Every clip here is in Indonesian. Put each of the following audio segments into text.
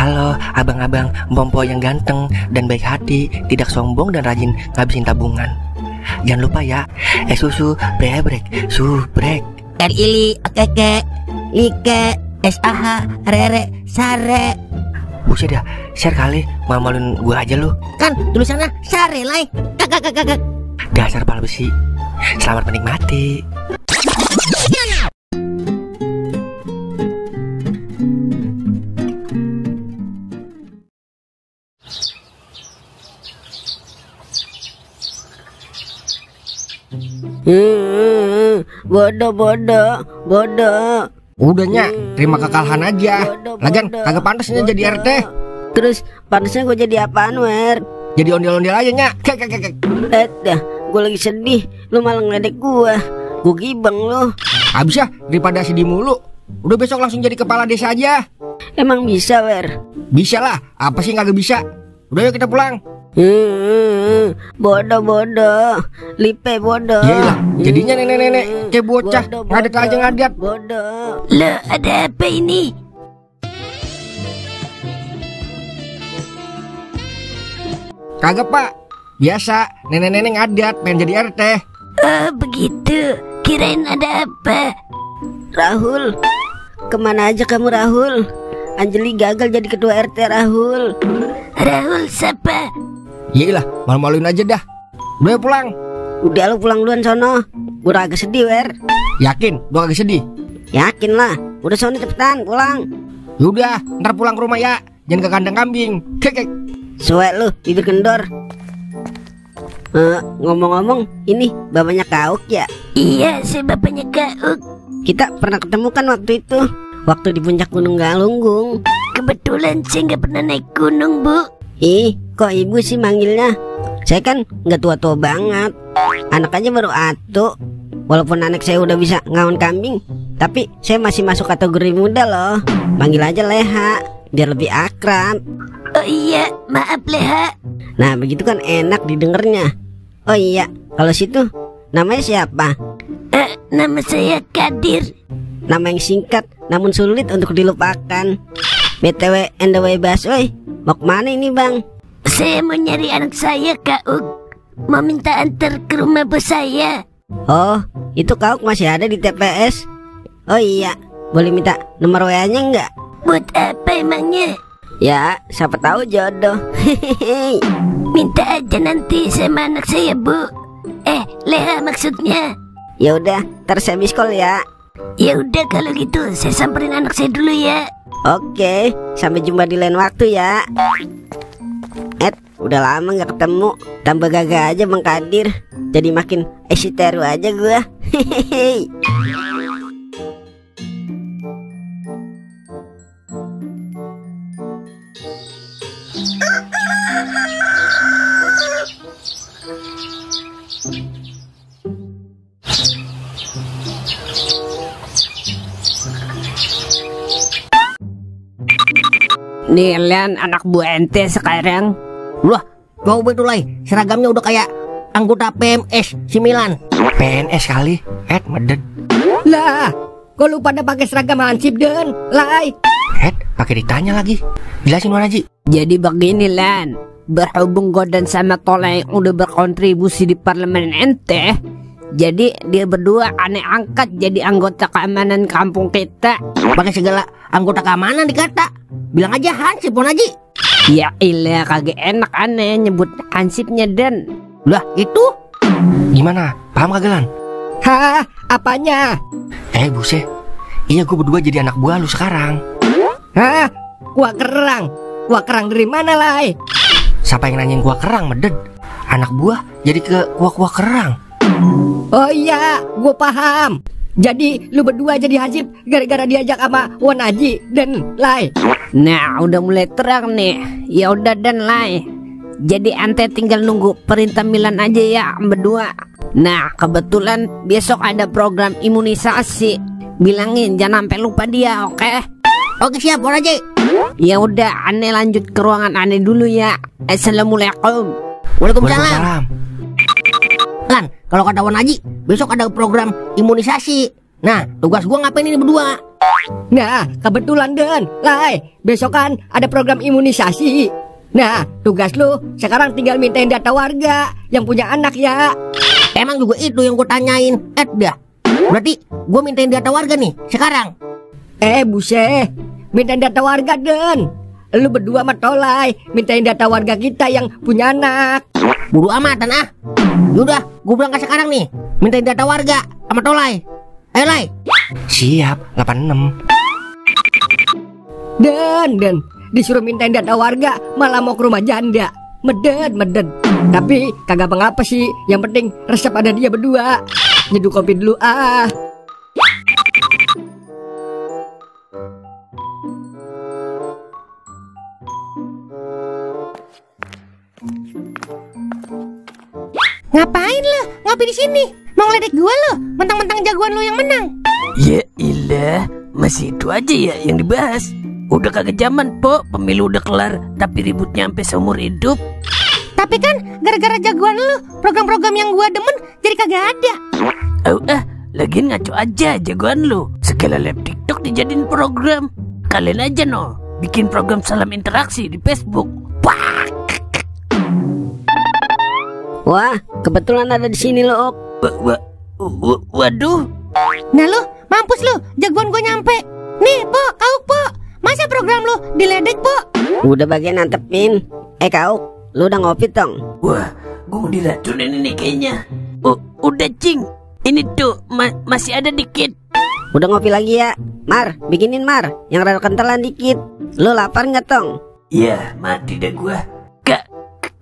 Halo abang-abang Mpompo yang ganteng dan baik hati, tidak sombong dan rajin ngabisin tabungan. Jangan lupa ya, susu brebrek, subrek. Ili, keke, like, SAH, rere, sare. Buset dah, share kali, malu-maluin gua aja lu. Kan tulisannya sare lai. Kakak. Dasar pala besi. Selamat menikmati. Bodoh. Udahnya, terima kekalahan aja. Lagian kagak pantasnya jadi RT. Terus pantasnya gue jadi apaan, Wer? Jadi ondel-ondel aja, Nya. Dah, gue lagi sedih. Lu malah ngeledek gue. Gue gibeng lu. Habis ya, daripada sedih mulu. Udah besok langsung jadi kepala desa aja. Emang bisa, Wer? Bisa lah, apa sih kagak bisa? Udah yuk kita pulang. Bodoh. Lipe bodoh. Yaelah, jadinya nenek-nenek kayak bocah ngadet aja ngadet. Bodoh. Loh, ada apa ini? Kagak pak, biasa nenek-nenek ngadet pengen jadi RT. Oh begitu, kirain ada apa? Rahul, kemana aja kamu Rahul? Anjeli gagal jadi ketua RT Rahul. Rahul siapa? Yaelah, malu-maluin aja dah. Udah pulang. Udah lu pulang duluan sono. Gue agak sedih, Wer. Yakin? Lu agak sedih? Yakin lah. Udah sono cepetan pulang. Yaudah, ntar pulang ke rumah ya. Jangan ke kandang kambing. Kek. Suek lu, bibir kendor. Ngomong-ngomong, ini bapaknya Kauk ya? Iya, saya bapaknya Kauk. Kita pernah ketemu kan waktu itu, waktu di puncak Gunung Galunggung. Kebetulan saya nggak pernah naik gunung, Bu. Ih, kok ibu sih manggilnya? Saya kan nggak tua-tua banget. Anak aja baru atu. Walaupun anak saya udah bisa ngawon kambing, tapi saya masih masuk kategori muda loh. Panggil aja Leha, biar lebih akrab. Oh iya, maaf Leha. Nah begitu kan enak didengarnya. Oh iya, kalau situ namanya siapa? Nama saya Kadir. Nama yang singkat namun sulit untuk dilupakan. BTW NDW Basoi, mau kemana ini bang? Saya mau nyari anak saya Kauk. Mau minta antar ke rumah bos saya. Oh, itu Kauk masih ada di TPS. Oh iya, boleh minta nomor WA-nya enggak? Buat apa emangnya? Ya, siapa tahu jodoh. Minta aja nanti sama anak saya, Bu. Leha maksudnya. Ya udah, ntar saya miss call ya. Ya udah kalau gitu, saya samperin anak saya dulu ya. Oke, sampai jumpa di lain waktu ya. Udah lama gak ketemu. Tambah gagah aja Bang Kadir. Jadi makin eksiteru aja gua. Hehehe. Nih Len, anak buah ente sekarang. Wah, mau betul lah. Seragamnya udah kayak anggota PMS si Milan. PNS kali, meded. Lah, kok lu pada pakai seragam hansip den? Lai. Pakai ditanya lagi. Jelasin Wan Haji. Jadi begini Len, berhubung Godan sama Tola yang udah berkontribusi di parlemen ente, jadi dia berdua aneh angkat jadi anggota keamanan kampung kita. Pakai segala anggota keamanan dikata. Bilang aja hansip Wan Haji. Ya ilah, kagak enak aneh nyebut hansipnya Den. Lah itu gimana? Paham kagak Lan? Hah, apanya? Buset. Iya, gue berdua jadi anak buah lu sekarang. Hah? Kuah kerang? Kuah kerang dari mana Lai? Siapa yang nanyain kuah kerang meded? Anak buah jadi ke kuah kerang. Oh iya, gue paham. Jadi lu berdua jadi hansip gara-gara diajak sama Wan Haji dan Lai. Nah, udah mulai terang nih. Ya udah Dan Lai. Jadi ante tinggal nunggu perintah Milan aja ya berdua. Nah, kebetulan besok ada program imunisasi. Bilangin jangan sampai lupa dia, oke? Oke siap Wan Haji. Ya udah, aneh lanjut ke ruangan aneh dulu ya. Assalamualaikum. Waalaikumsalam. Lan, kalau kata Wan Haji, besok ada program imunisasi. Nah, tugas gua ngapain ini berdua? Nah, kebetulan Den, Lai, besok kan ada program imunisasi. Nah, tugas lu sekarang tinggal mintain data warga yang punya anak ya. Emang juga itu yang gua tanyain. Dah. Berarti gua mintain data warga nih sekarang. Buset, mintain data warga Den. Lu berdua sama Tolai mintain data warga kita yang punya anak. Buru amatan ah. Yaudah, gua berangkat sekarang nih. Mintain data warga sama Tolai. Ayo Lai. Siap, 86. Den, disuruh mintain data warga malah mau ke rumah janda. Meden. Tapi kagak mengapa sih. Yang penting resep ada dia berdua. Nyeduh kopi dulu ah. Ngapain lo? Ngopi di sini? Mau ngeledek gua lo? Mentang-mentang jagoan lo yang menang. Ya ilah, masih itu aja ya yang dibahas. Udah kagak zaman, Po. Pemilu udah kelar, tapi ributnya sampai seumur hidup. Tapi kan gara-gara jagoan lo, program-program yang gua demen jadi kagak ada. Lagian ngaco aja jagoan lu. Segala live TikTok dijadiin program. Kalian aja no, bikin program salam interaksi di Facebook. Wah, kebetulan ada di sini lo, Ok. Waduh. Nah lo, mampus lo, jagoan gua nyampe. Nih, Po, Kauk, Po. Masa program lo diledek, Po? Udah bagian nantepin. Kauk, lu udah ngopi tong? Wah, gua mau diracunin ini kayaknya. Udah Cing. Ini tuh masih ada dikit. Udah ngopi lagi ya? Mar, bikinin Mar, yang rada kentalan dikit. Lu lapar nggak tong? Ya, mati dah gua.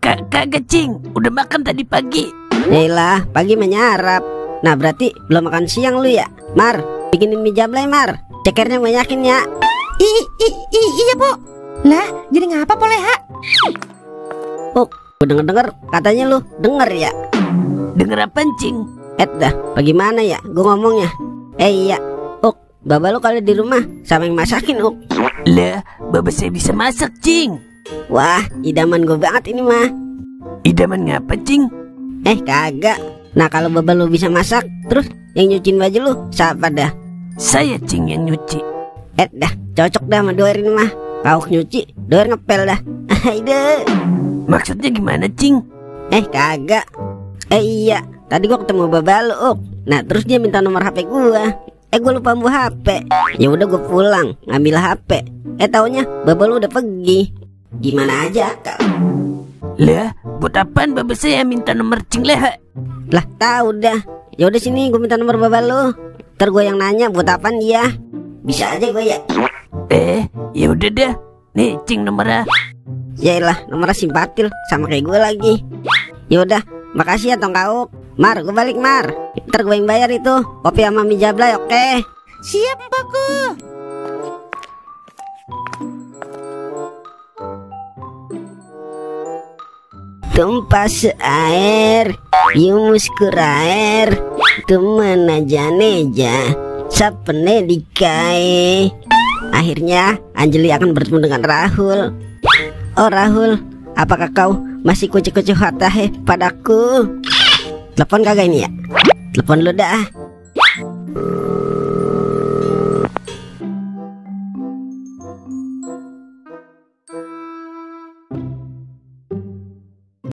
Kagak Cing, udah makan tadi pagi. Yaelah, pagi menyarap. Nah berarti belum makan siang lu ya? Mar, bikinin mie jablay Mar. Cekernya banyakin ya. Iya Po. Lah, jadi ngapa Po Leha? Oh, gue denger katanya lu denger ya? Denger apaan Cing? Dah, bagaimana ya gue ngomongnya? Iya, baba lu kalau di rumah sama yang masakin, Lah, baba saya bisa masak Cing. Wah, idaman gue banget ini mah. Idaman ngapa Cing? Kagak. Nah kalau baba lu bisa masak, terus yang nyuciin baju lu siapa dah? Saya Cing yang nyuci. Dah, cocok dah sama Doer ini mah. Kauk nyuci, Doer ngepel dah. Ide. Maksudnya gimana Cing? Kagak. Iya, tadi gua ketemu baba lu, Nah terus dia minta nomor HP gua. Gua lupa bawa HP. Ya udah gua pulang ngambil HP. Taunya baba lu udah pergi. Gimana aja kak? Lah, buat apaan baba saya minta nomor Cing Leha? Lah tahu dah. Ya udah sini gua minta nomor baba lu. Ntar gua yang nanya buat apaan dia. Bisa aja gua ya. Ya udah dah. Nih Cing nomornya. Yaelah, nomornya simpatil sama kayak gua lagi. Ya udah, makasih ya Tong Kauk. Mar, gua balik Mar. Ntar gua yang bayar itu kopi sama mie jablay, oke? Siap Mpaku. Tumpah seair, yumus kurair, temen aja neja, sapene dikae. Akhirnya Anjeli akan bertemu dengan Rahul. Oh Rahul, apakah kau masih kucu-kucu hatahe padaku? Telepon kagak ini ya? Telepon lu dah.